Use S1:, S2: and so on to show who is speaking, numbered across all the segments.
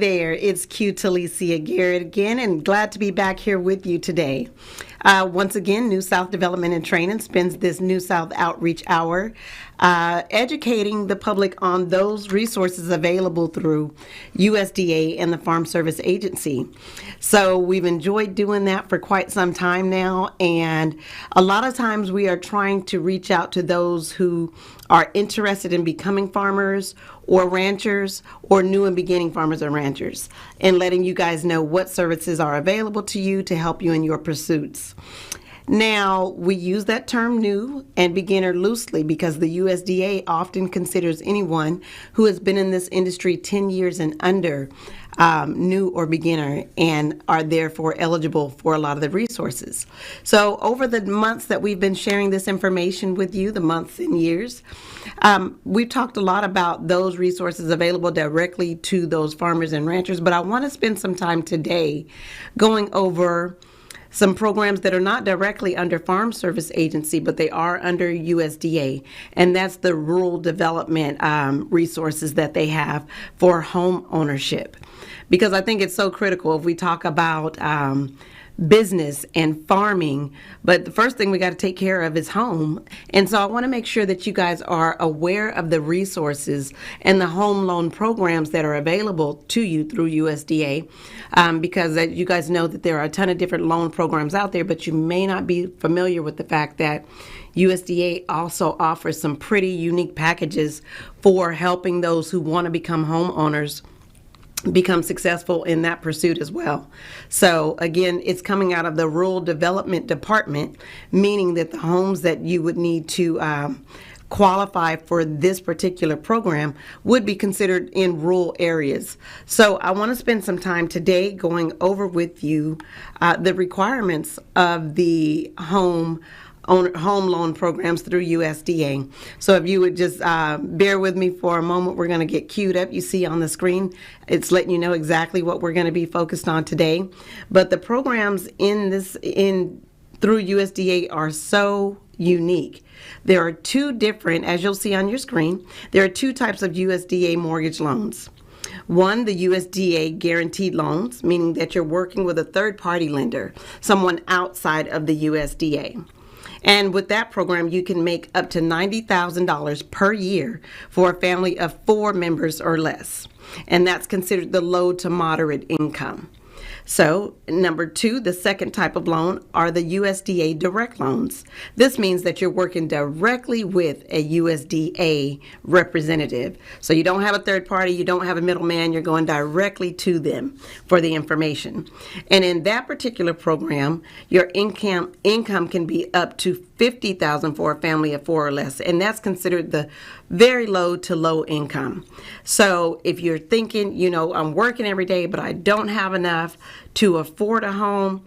S1: there, it's Q Talicia Garrett again, and glad to be back here with you today. Once again, New South Development and Training spends this New South Outreach Hour educating the public on those resources available through USDA and the Farm Service Agency. So we've enjoyed doing that for quite some time now, and a lot of times we are trying to reach out to those who are interested in becoming farmers or ranchers or new and beginning farmers or ranchers, and letting you guys know what services are available to you to help you in your pursuits. Now, we use that term new and beginner loosely because the USDA often considers anyone who has been in this industry 10 years and under new or beginner, and are therefore eligible for a lot of the resources. So over the months that we've been sharing this information with you, the months and years, we've talked a lot about those resources available directly to those farmers and ranchers, but I want to spend some time today going over some programs that are not directly under Farm Service Agency, but they are under USDA, and that's the rural development resources that they have for home ownership. Because I think it's so critical if we talk about business and farming, but the first thing we got to take care of is home. And so I want to make sure that you guys are aware of the resources and the home loan programs that are available to you through USDA, because you guys know that there are a ton of different loan programs out there, but you may not be familiar with the fact that USDA also offers some pretty unique packages for helping those who want to become homeowners become successful in that pursuit as well. So again, it's coming out of the Rural Development Department, meaning that the homes that you would need to qualify for this particular program would be considered in rural areas. So I want to spend some time today going over with you the requirements of the home loan programs through USDA. So if you would just bear with me for a moment, we're going to get queued up. You see on the screen, it's letting you know exactly what we're going to be focused on today. But the programs through USDA are so unique. There are two different, as you'll see on your screen, there are two types of USDA mortgage loans. One, the USDA guaranteed loans, meaning that you're working with a third-party lender, someone outside of the USDA. And with that program, you can make up to $90,000 per year for a family of 4 members or less. And that's considered the low to moderate income. So, number 2, the second type of loan are the USDA direct loans. This means that you're working directly with a USDA representative. So you don't have a third party, you don't have a middleman, you're going directly to them for the information. And in that particular program, your income can be up to $50,000 for a family of 4 or less, and that's considered the very low to low income. So if you're thinking, I'm working every day, but I don't have enough to afford a home,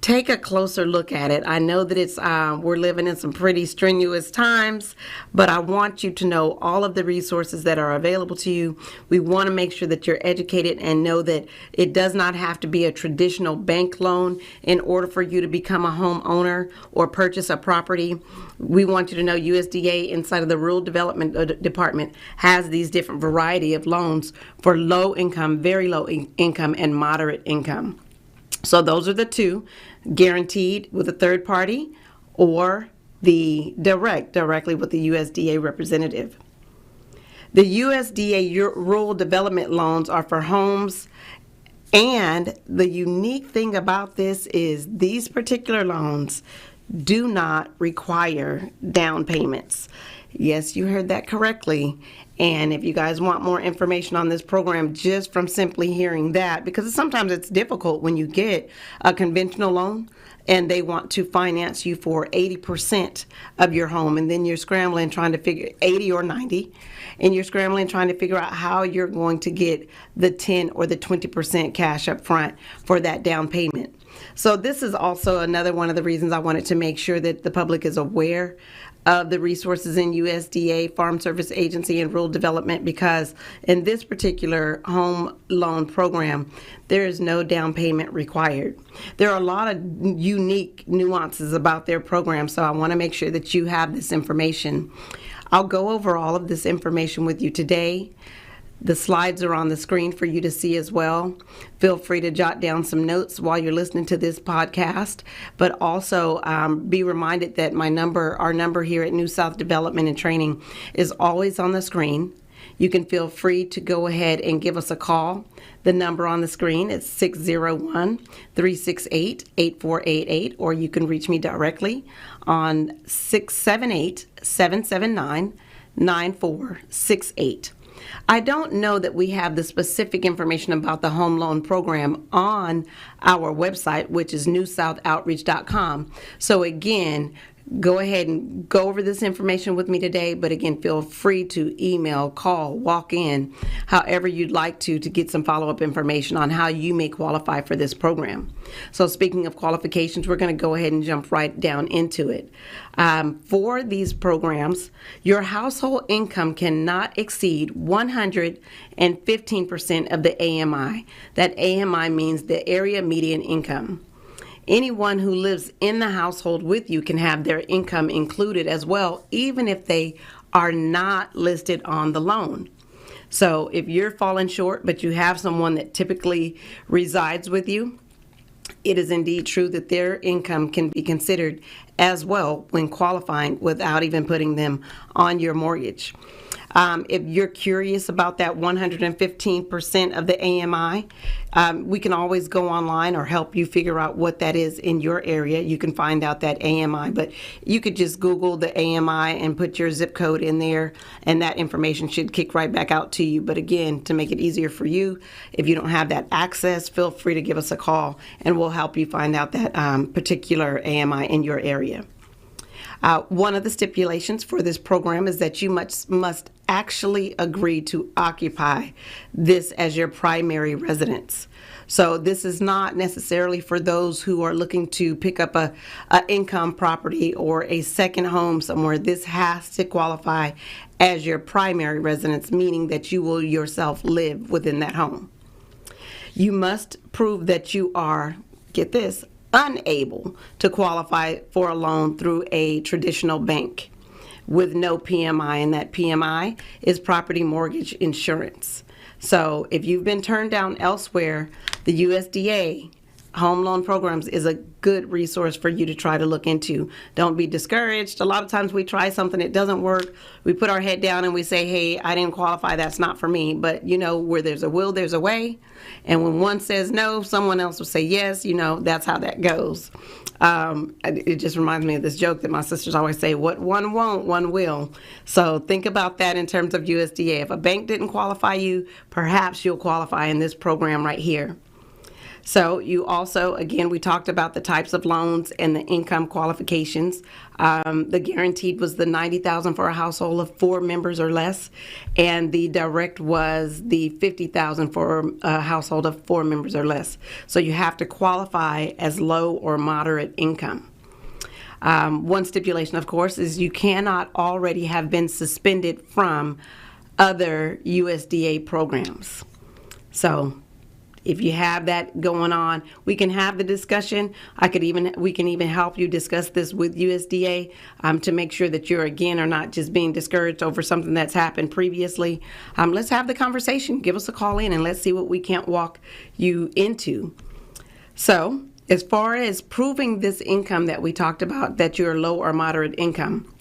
S1: take a closer look at it. I know that we're living in some pretty strenuous times, but I want you to know all of the resources that are available to you. We want to make sure that you're educated and know that it does not have to be a traditional bank loan in order for you to become a homeowner or purchase a property. We want you to know USDA inside of the Rural Development Department has these different variety of loans for low income, very low income, and moderate income. So those are the two, guaranteed with a third party or the directly with the USDA representative. The USDA Rural Development loans are for homes, and the unique thing about this is these particular loans do not require down payments. Yes, you heard that correctly. And if you guys want more information on this program just from simply hearing that, because sometimes it's difficult when you get a conventional loan and they want to finance you for 80% of your home, and then you're scrambling trying to figure 80 or 90, and you're scrambling trying to figure out how you're going to get the 10 or the 20% cash up front for that down payment. So this is also another one of the reasons I wanted to make sure that the public is aware of the resources in USDA, Farm Service Agency, and Rural Development, because in this particular home loan program, there is no down payment required. There are a lot of unique nuances about their program, so I want to make sure that you have this information. I'll go over all of this information with you today. The slides are on the screen for you to see as well. Feel free to jot down some notes while you're listening to this podcast, but also be reminded that our number here at New South Development and Training is always on the screen. You can feel free to go ahead and give us a call. The number on the screen is 601-368-8488, or you can reach me directly on 678-779-9468. I don't know that we have the specific information about the home loan program on our website, which is newsouthoutreach.com. So again, go ahead and go over this information with me today, but again, feel free to email, call, walk in, however you'd like to get some follow-up information on how you may qualify for this program. So speaking of qualifications, we're going to go ahead and jump right down into it. For these programs, your household income cannot exceed 115% of the AMI. That AMI means the area median income. Anyone who lives in the household with you can have their income included as well, even if they are not listed on the loan. So if you're falling short, but you have someone that typically resides with you, it is indeed true that their income can be considered as well when qualifying without even putting them on your mortgage. If you're curious about that 115% of the AMI, we can always go online or help you figure out what that is in your area. You can find out that AMI, but you could just Google the AMI and put your zip code in there, and that information should kick right back out to you. But again, to make it easier for you, if you don't have that access, feel free to give us a call, and we'll help you find out that particular AMI in your area. One of the stipulations for this program is that you must actually agree to occupy this as your primary residence. So this is not necessarily for those who are looking to pick up a income property or a second home somewhere. This has to qualify as your primary residence, meaning that you will yourself live within that home. You must prove that you are, get this, unable to qualify for a loan through a traditional bank with no PMI, and that PMI is property mortgage insurance. So if you've been turned down elsewhere, the USDA home loan programs is a good resource for you to try to look into. Don't be discouraged. A lot of times we try something, it doesn't work. We put our head down and we say, hey, I didn't qualify, that's not for me. But you know, where there's a will, there's a way. And when one says no, someone else will say yes. You know, that's how that goes. It just reminds me of this joke that my sisters always say, what one won't, one will. So think about that in terms of USDA. If a bank didn't qualify you, perhaps you'll qualify in this program right here. So you also, again, we talked about the types of loans and the income qualifications. The guaranteed was the $90,000 for a household of 4 members or less, and the direct was the $50,000 for a household of 4 members or less. So you have to qualify as low or moderate income. One stipulation, of course, is you cannot already have been suspended from other USDA programs. So if you have that going on, we can have the discussion. We can even help you discuss this with USDA to make sure that you're, again, are not just being discouraged over something that's happened previously. Let's have the conversation. Give us a call in and let's see what we can't walk you into. So as far as proving this income that we talked about, that you're low or moderate income,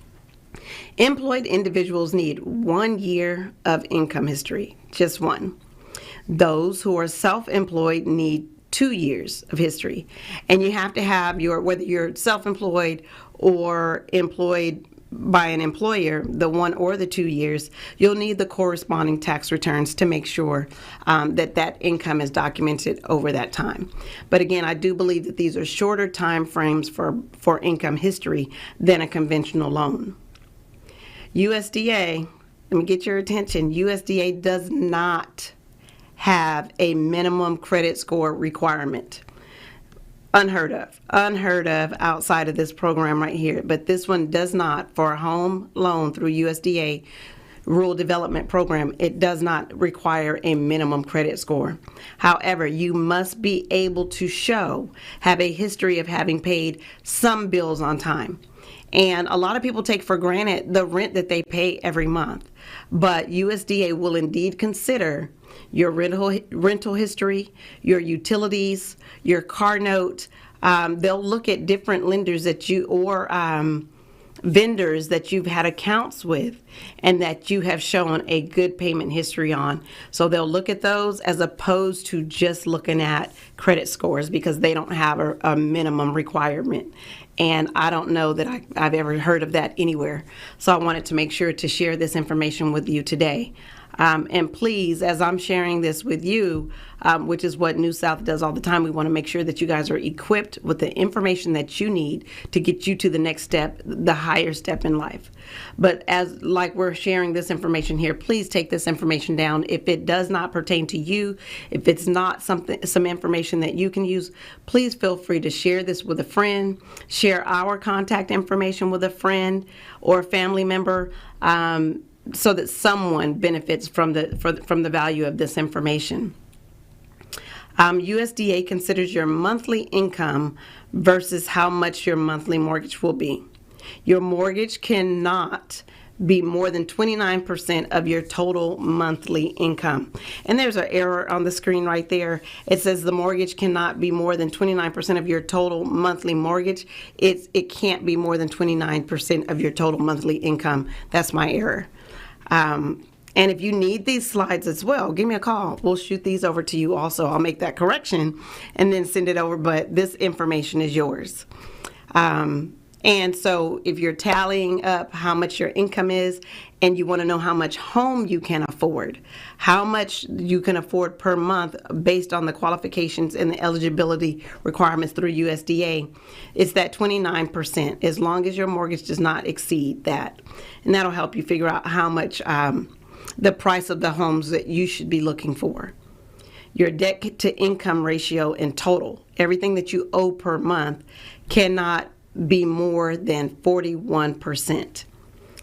S1: employed individuals need 1 year of income history, just one. Those who are self-employed need 2 years of history. And you have to have whether you're self-employed or employed by an employer, the 1 or the 2 years, you'll need the corresponding tax returns to make sure that income is documented over that time. But again, I do believe that these are shorter time frames for income history than a conventional loan. USDA, let me get your attention, USDA does not have a minimum credit score requirement. Unheard of outside of this program right here. But this one does not, for a home loan through USDA Rural Development Program, it does not require a minimum credit score. However, you must be able to have a history of having paid some bills on time. And a lot of people take for granted the rent that they pay every month. But USDA will indeed consider your rental history, your utilities, your car note. They'll look at different lenders that you or vendors that you've had accounts with and that you have shown a good payment history on. So they'll look at those as opposed to just looking at credit scores, because they don't have a minimum requirement. And I don't know that I've ever heard of that anywhere. So I wanted to make sure to share this information with you today. And please, as I'm sharing this with you, which is what New South does all the time, we want to make sure that you guys are equipped with the information that you need to get you to the next step, the higher step in life. But as like we're sharing this information here, please take this information down. If it does not pertain to you, if it's not some information that you can use, please feel free to share this with a friend, share our contact information with a friend or a family member, so that someone benefits from the value of this information. USDA considers your monthly income versus how much your monthly mortgage will be. Your mortgage cannot be more than 29% of your total monthly income. And there's an error on the screen right there. It says the mortgage cannot be more than 29% of your total monthly mortgage. It can't be more than 29% of your total monthly income. That's my error. And if you need these slides as well, give me a call. We'll shoot these over to you also. I'll make that correction and then send it over, but this information is yours. And so if you're tallying up how much your income is and you want to know how much home you can afford, how much you can afford per month based on the qualifications and the eligibility requirements through USDA, it's that 29%, as long as your mortgage does not exceed that. And that'll help you figure out how much the price of the homes that you should be looking for. Your debt to income ratio in total, everything that you owe per month, cannot be more than 41%.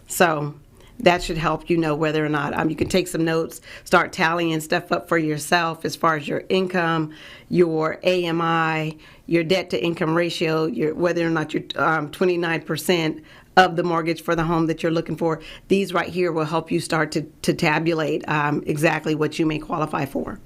S1: So that should help you know whether or not you can take some notes, start tallying stuff up for yourself as far as your income, your AMI, your debt to income ratio, whether or not you're 29% of the mortgage for the home that you're looking for. These right here will help you start to tabulate exactly what you may qualify for.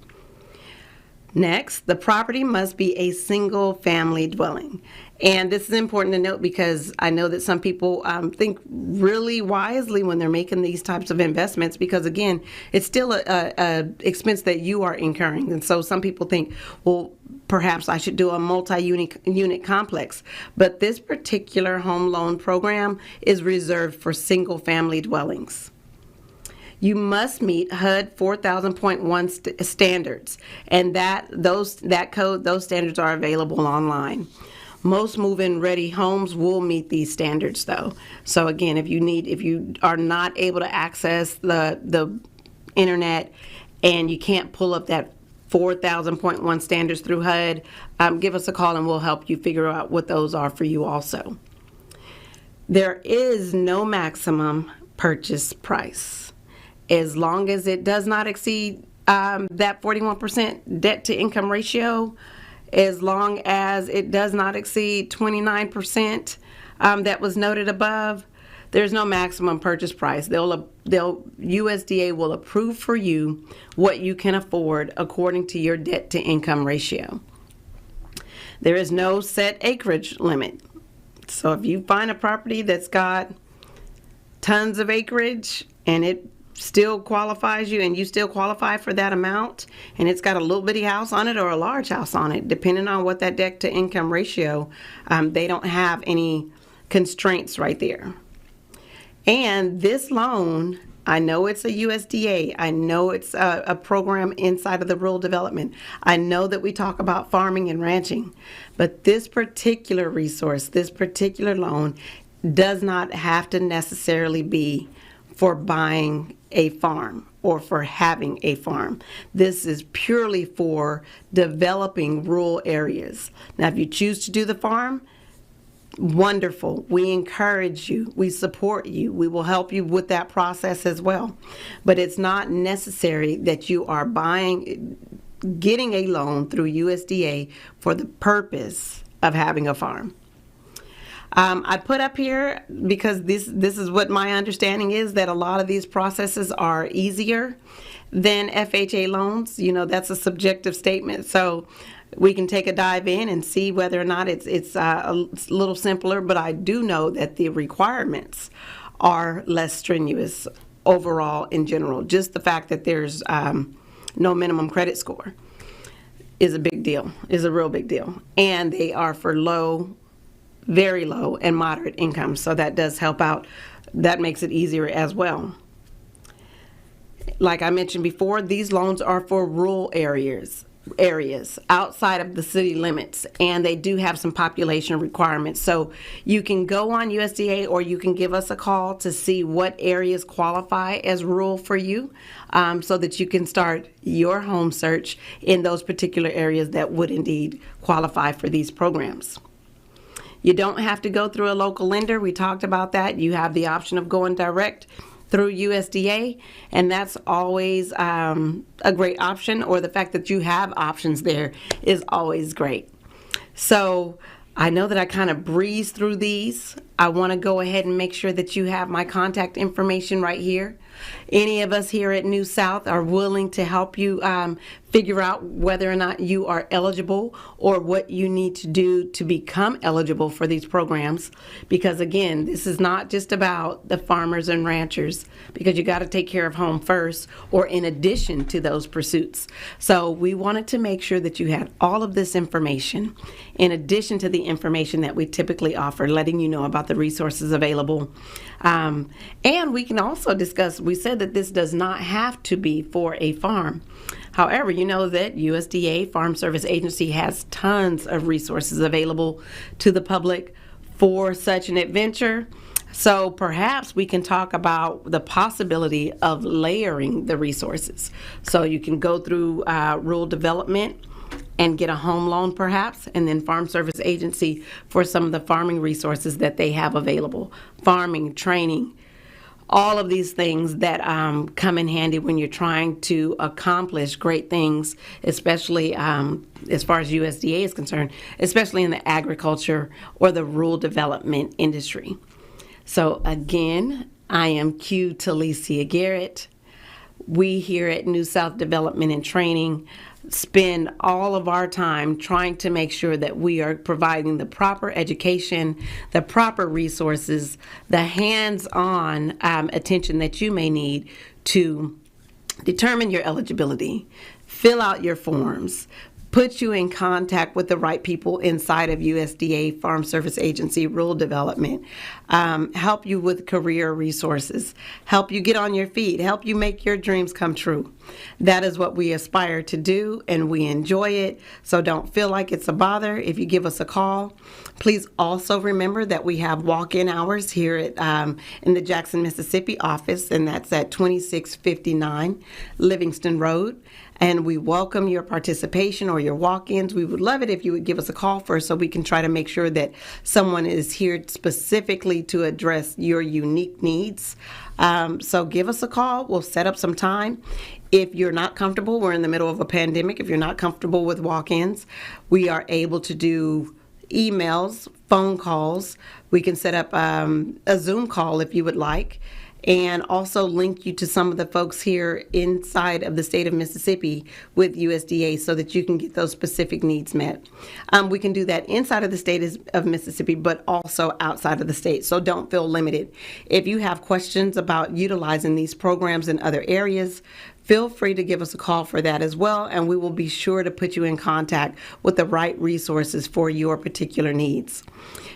S1: Next, the property must be a single family dwelling. And this is important to note because I know that some people think really wisely when they're making these types of investments, because again, it's still a expense that you are incurring. And so some people think, well, perhaps I should do a multi-unit complex. But this particular home loan program is reserved for single family dwellings. You must meet HUD 4000.1 standards, and those standards are available online. Most move-in ready homes will meet these standards though. So again, if you are not able to access the internet and you can't pull up that 4000.1 standards through HUD, give us a call and we'll help you figure out what those are for you also. There is no maximum purchase price. As long as it does not exceed that 41% debt to income ratio, as long as it does not exceed 29% that was noted above, there's no maximum purchase price. USDA will approve for you what you can afford according to your debt to income ratio. There is no set acreage limit. So if you find a property that's got tons of acreage and it still qualifies you and you still qualify for that amount, and it's got a little bitty house on it or a large house on it, depending on what that debt to income ratio, they don't have any constraints right there. And this loan, I know it's a USDA, I know it's a program inside of the rural development, I know that we talk about farming and ranching, but this particular resource, this particular loan does not have to necessarily be for buying a farm or for having a farm. This is purely for developing rural areas. Now, if you choose to do the farm, wonderful. We encourage you. We support you. We will help you with that process as well. But it's not necessary that you are getting a loan through USDA for the purpose of having a farm. I put up here because this is what my understanding is, that a lot of these processes are easier than FHA loans. That's a subjective statement, so we can take a dive in and see whether or not it's a little simpler. But I do know that the requirements are less strenuous overall in general. Just the fact that there's no minimum credit score is a big deal, is a real big deal. And they are for low, very low, and moderate incomes. So that does help out. That makes it easier as well. Like I mentioned before, these loans are for rural areas outside of the city limits, and they do have some population requirements. So you can go on USDA, or you can give us a call to see what areas qualify as rural for you, so that you can start your home search in those particular areas that would indeed qualify for these programs. You don't have to go through a local lender. We talked about that. You have the option of going direct through USDA, and that's always a great option, or the fact that you have options there is always great. So I know that I kind of breezed through these. I want to go ahead and make sure that you have my contact information right here. Any of us here at New South are willing to help you figure out whether or not you are eligible, or what you need to do to become eligible for these programs. Because again, this is not just about the farmers and ranchers, because you got to take care of home first, or in addition to those pursuits. So we wanted to make sure that you had all of this information in addition to the information that we typically offer, letting you know about the resources available. And we can also discuss, we said that this does not have to be for a farm. However, you know that USDA, Farm Service Agency, has tons of resources available to the public for such an adventure. So perhaps we can talk about the possibility of layering the resources. So you can go through rural development and get a home loan perhaps, and then Farm Service Agency for some of the farming resources that they have available. Farming, training, all of these things that come in handy when you're trying to accomplish great things, especially as far as USDA is concerned, especially in the agriculture or the rural development industry. So again, I am Q. Talicia Garrett. We here at New South Development and Training spend all of our time trying to make sure that we are providing the proper education, the proper resources, the hands-on attention that you may need to determine your eligibility, fill out your forms, put you in contact with the right people inside of USDA, Farm Service Agency, Rural Development, help you with career resources, help you get on your feet, help you make your dreams come true. That is what we aspire to do, and we enjoy it. So don't feel like it's a bother if you give us a call. Please also remember that we have walk-in hours here at in the Jackson, Mississippi office, and that's at 2659 Livingston Road. And we welcome your participation or your walk-ins. We would love it if you would give us a call first, so we can try to make sure that someone is here specifically to address your unique needs. So give us a call. We'll set up some time. If you're not comfortable, we're in the middle of a pandemic. If you're not comfortable with walk-ins, we are able to do emails, phone calls. We can set up a Zoom call if you would like, and also link you to some of the folks here inside of the state of Mississippi with USDA so that you can get those specific needs met. We can do that inside of the state of Mississippi, but also outside of the state, so don't feel limited. If you have questions about utilizing these programs in other areas, feel free to give us a call for that as well, and we will be sure to put you in contact with the right resources for your particular needs.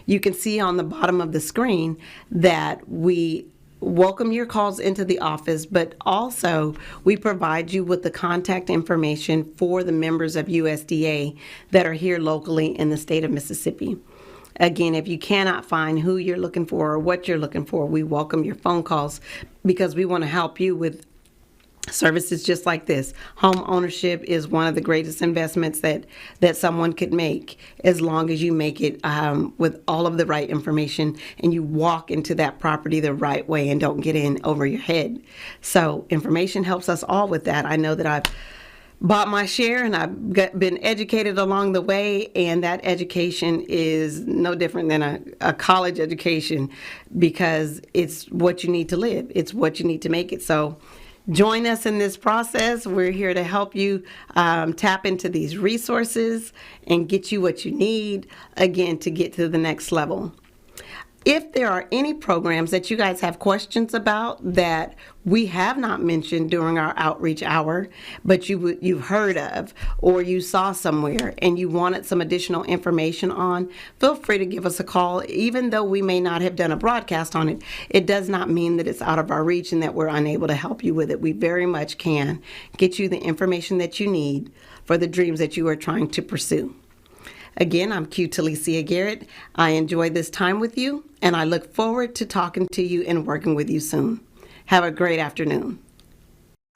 S1: You can see on the bottom of the screen that we welcome your calls into the office, but also we provide you with the contact information for the members of USDA that are here locally in the state of Mississippi. Again, if you cannot find who you're looking for or what you're looking for, we welcome your phone calls, because we want to help you with services just like this. Home ownership is one of the greatest investments that someone could make, as long as you make it with all of the right information and you walk into that property the right way and don't get in over your head. So information helps us all with that. I know that I've bought my share, and I've been educated along the way, and that education is no different than a college education, because it's what you need to live. It's what you need to make it. So join us in this process. We're here to help you tap into these resources and get you what you need, again, to get to the next level. If there are any programs that you guys have questions about that we have not mentioned during our outreach hour, but you've heard of or you saw somewhere and you wanted some additional information on, feel free to give us a call. Even though we may not have done a broadcast on it, it does not mean that it's out of our reach and that we're unable to help you with it. We very much can get you the information that you need for the dreams that you are trying to pursue. Again, I'm Q Talicia Garrett. I enjoyed this time with you, and I look forward to talking to you and working with you soon. Have a great afternoon.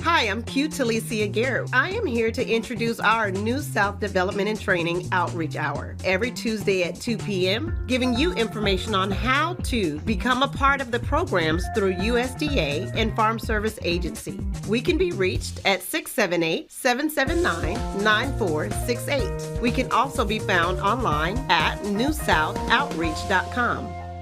S1: Hi, I'm Q Talicia Garrett. I am here to introduce our New South Development and Training Outreach Hour every Tuesday at 2 p.m., giving you information on how to become a part of the programs through Usda and Farm Service Agency. We can be reached at 678-779-9468. We can also be found online at newsouthoutreach.com.